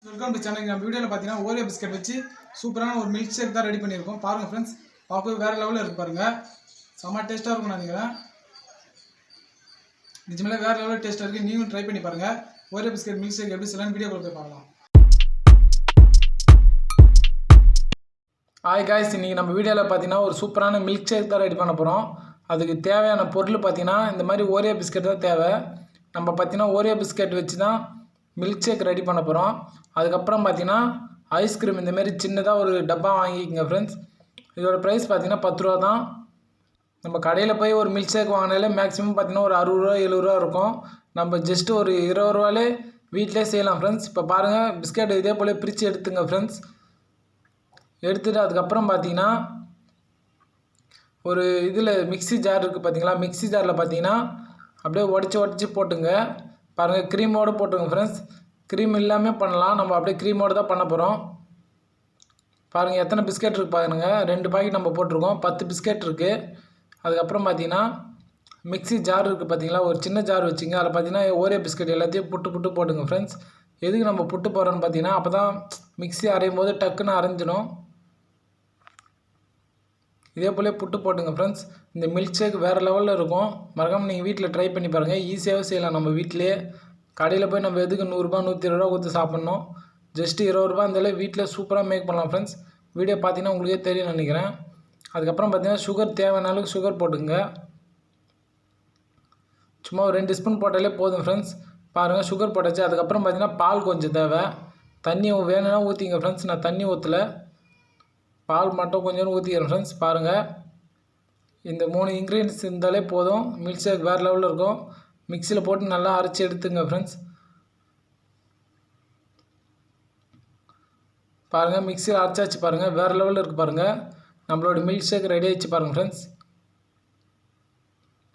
Welcome to channel. நம்ம வீடியோவில் பார்த்தீங்கன்னா ஓரியோ பிஸ்கட் வச்சு சூப்பரான ஒரு மில்க் ஷேக் தான் ரெடி பண்ணியிருக்கோம். பாருங்கள் ஃப்ரெண்ட்ஸ், பார்க்கவே வேறு லெவலில் இருக்கு பாருங்கள். செம்ம டேஸ்ட்டாக இருக்கும் நினைக்கிறேன். நிஜமே வேறு லெவலில் டேஸ்ட்டாக இருக்குது. நீங்களும் ட்ரை பண்ணி பாருங்கள். ஓரியோ பிஸ்கட் மில்க் ஷேக் எப்படி சொல்லலாம்னு வீடியோ போய் பார்க்கலாம். ஹாய் காய்ஸ், இன்றைக்கி நம்ம வீடியோவில் பார்த்தீங்கன்னா ஒரு சூப்பரான மில்க் ஷேக் தான் ரெடி பண்ண போகிறோம். அதுக்கு தேவையான பொருள் பார்த்தீங்கன்னா இந்த மாதிரி ஓரியோ பிஸ்கட் தான் தேவை. நம்ம பார்த்தீங்கன்னா ஓரியோ பிஸ்கட் வச்சு தான் மில்க் ஷேக் ரெடி பண்ண போகிறோம். அதுக்கப்புறம் பார்த்தீங்கன்னா ஐஸ்கிரீம் இந்தமாரி சின்னதாக ஒரு டப்பா வாங்கிக்கோங்க ஃப்ரெண்ட்ஸ். இதோட ப்ரைஸ் பார்த்தீங்கன்னா 10 ரூபா தான். நம்ம கடையில் போய் ஒரு மில்க் ஷேக் வாங்கினாலே மேக்ஸிமம் பார்த்தீங்கன்னா ஒரு 60 ரூபா 70 ரூபா இருக்கும். நம்ம ஜஸ்ட்டு ஒரு 20 ரூபாலே வீட்டிலே செய்யலாம் ஃப்ரெண்ட்ஸ். இப்போ பாருங்கள், பிஸ்கட் இதே போல் பிரித்து எடுத்துங்க ஃப்ரெண்ட்ஸ். எடுத்துகிட்டு அதுக்கப்புறம் பார்த்தீங்கன்னா ஒரு இதில் மிக்ஸி ஜார் இருக்குது பார்த்தீங்களா, மிக்ஸி ஜாரில் பார்த்தீங்கன்னா அப்படியே உடச்சி போட்டுங்க. பாருங்கள், க்ரீமோடு போட்டுங்க ஃப்ரெண்ட்ஸ். க்ரீம் இல்லாமல் பண்ணலாம், நம்ம அப்படியே க்ரீமோடு தான் பண்ண போகிறோம். பாருங்கள் எத்தனை பிஸ்கெட் இருக்குது பாருங்க. 2 பாக்கெட் நம்ம போட்டிருக்கோம், 10 பிஸ்கெட் இருக்குது. அதுக்கப்புறம் பார்த்தீங்கன்னா மிக்ஸி ஜார் இருக்குது பார்த்தீங்களா, ஒரு சின்ன ஜார் வச்சுங்க. அதில் பார்த்தீங்கன்னா ஓரியோ பிஸ்கெட் எல்லாத்தையும் புட்டு போட்டுங்க ஃப்ரெண்ட்ஸ். எதுக்கு நம்ம புட்டு போடுறோன்னு பார்த்தீங்கன்னா அப்போ தான் மிக்ஸி அரையும் போது டக்குன்னு அரைஞ்சிடும். இதே போல புட்டு போட்டுங்க ஃப்ரெண்ட்ஸ். இந்த மில்க் ஷேக் வேறு லெவலில் இருக்கும். மறக்காமல் நீங்கள் வீட்டில் ட்ரை பண்ணி பாருங்கள். ஈஸியாகவே செய்யலாம் நம்ம வீட்டிலே. கடையில் போய் நம்ம எதுக்கு 100 ரூபா 120 ரூபா கொடுத்து சாப்பிட்ணும். ஜஸ்ட்டு 20 ரூபா இருந்தாலே வீட்டில் சூப்பராக மேக் பண்ணலாம் ஃப்ரெண்ட்ஸ். வீடியோ பார்த்தீங்கன்னா உங்களுக்கே தெரியும் நினைக்கிறேன். அதுக்கப்புறம் பார்த்தீங்கன்னா சுகர் தேவையான அளவுக்கு சுகர் போட்டுங்க. சும்மா ஒரு 2 ஸ்பூன் போட்டாலே போதும் ஃப்ரெண்ட்ஸ். பாருங்கள், சுகர் போட்டாச்சு. அதுக்கப்புறம் பார்த்தீங்கன்னா பால் கொஞ்சம் தேவை. தண்ணி வேணும்னா ஊற்றிங்க ஃப்ரெண்ட்ஸ். நான் தண்ணி ஊற்றலை, பால் மட்டும் கொஞ்சம் ஊற்றிக்கிறேன் ஃப்ரெண்ட்ஸ். பாருங்கள், இந்த 3 இன்க்ரீடியன்ஸ் இருந்தாலே போதும். மில்க் ஷேக் வேறு லெவலில் இருக்கும். மிக்சியில் போட்டு நல்லா அரைச்சி எடுத்துங்க ஃப்ரெண்ட்ஸ். பாருங்கள், மிக்சியில் அரைச்சாச்சு பாருங்கள், வேறு லெவலில் இருக்குது பாருங்கள். நம்மளோட மில்க் ஷேக் ரெடி ஆகிடுச்சு பாருங்கள் ஃப்ரெண்ட்ஸ்.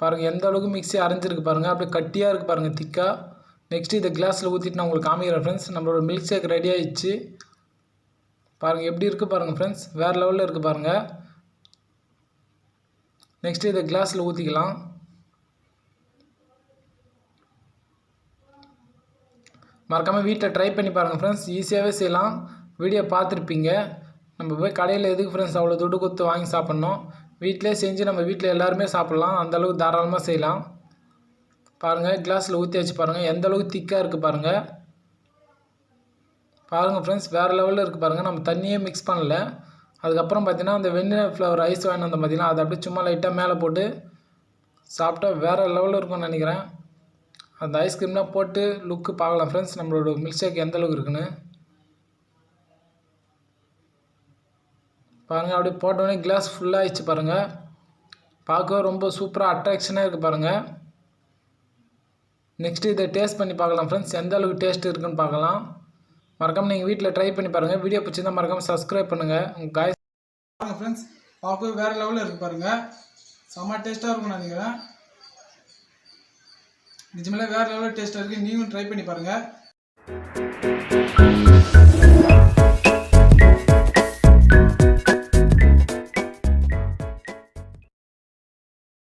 பாருங்கள் எந்த அளவுக்கு மிக்ஸி அரைஞ்சிருக்கு பாருங்கள். அப்படியே கட்டியாக இருக்குது பாருங்கள், திக்காக. நெக்ஸ்ட்டு இதை கிளாஸில் ஊற்றிட்டு நான் உங்களுக்கு காமிக்கிறேன் ஃப்ரெண்ட்ஸ். நம்மளோட மில்க் ஷேக் ரெடி ஆகிடுச்சு பாருங்கள். எப்படி இருக்குது பாருங்கள் ஃப்ரெண்ட்ஸ், வேறு லெவலில் இருக்குது பாருங்கள். நெக்ஸ்ட்டு இதை கிளாஸில் ஊற்றிக்கலாம். மறக்காமல் வீட்டில் ட்ரை பண்ணி பாருங்கள் ஃப்ரெண்ட்ஸ். ஈஸியாகவே செய்யலாம். வீடியோ பார்த்துருப்பீங்க. நம்ம போய் கடையில் எதுக்கு ஃப்ரெண்ட்ஸ் அவ்வளோ துட்டு கொடுத்து வாங்கி சாப்பிட்ணும். வீட்டிலே செஞ்சு நம்ம வீட்டில் எல்லாருமே சாப்பிட்லாம். அந்தளவுக்கு தாராளமாக செய்யலாம். பாருங்கள், கிளாஸில் ஊற்றியாச்சு பாருங்கள். எந்த அளவுக்கு திக்காக இருக்குது பாருங்கள். பாருங்கள் ஃப்ரெண்ட்ஸ், வேறு லெவலில் இருக்குது பாருங்கள். நம்ம தண்ணியே மிக்ஸ் பண்ணல. அதுக்கப்புறம் பார்த்தீங்கன்னா அந்த வெண்ணிலா ஃப்ளவர் ஐஸ் வாங்கி வந்த பார்த்தீங்கன்னா அதை அப்படியே சும்மா லைட்டாக மேலே போட்டு சாப்பிட்டா வேறு லெவலில் இருக்கும்னு நினைக்கிறேன். அந்த ஐஸ்கிரீம்லாம் போட்டு லுக்கு பார்க்கலாம் ஃப்ரெண்ட்ஸ், நம்மளோட மில்க் ஷேக் எந்த அளவுக்கு இருக்குன்னு பாருங்கள். அப்படியே போட்டோடனே கிளாஸ் ஃபுல்லாக ஆகிடுச்சு பாருங்கள். பார்க்கவே ரொம்ப சூப்பராக அட்ராக்ஷனாக இருக்குது பாருங்கள். நெக்ஸ்ட்டு இதை டேஸ்ட் பண்ணி பார்க்கலாம் ஃப்ரெண்ட்ஸ், எந்த அளவுக்கு டேஸ்ட் இருக்குன்னு பார்க்கலாம். மறக்காமல் நீங்கள் வீட்டில் ட்ரை பண்ணி பாருங்கள். வீடியோ பிடிச்சிருந்தால் மறக்காமல் சப்ஸ்கிரைப் பண்ணுங்கள். உங்கள் காய்ஸ் பாருங்கள் ஃப்ரெண்ட்ஸ், பார்க்கவே வேறு லெவலில் இருக்குது பாருங்கள். செம்ம டேஸ்ட்டாக இருக்கும் நினைக்கிறேன். நிஜமே வேறு லெவலில் டேஸ்ட்டாக இருக்குது. நீங்களும் ட்ரை பண்ணி பாருங்கள்.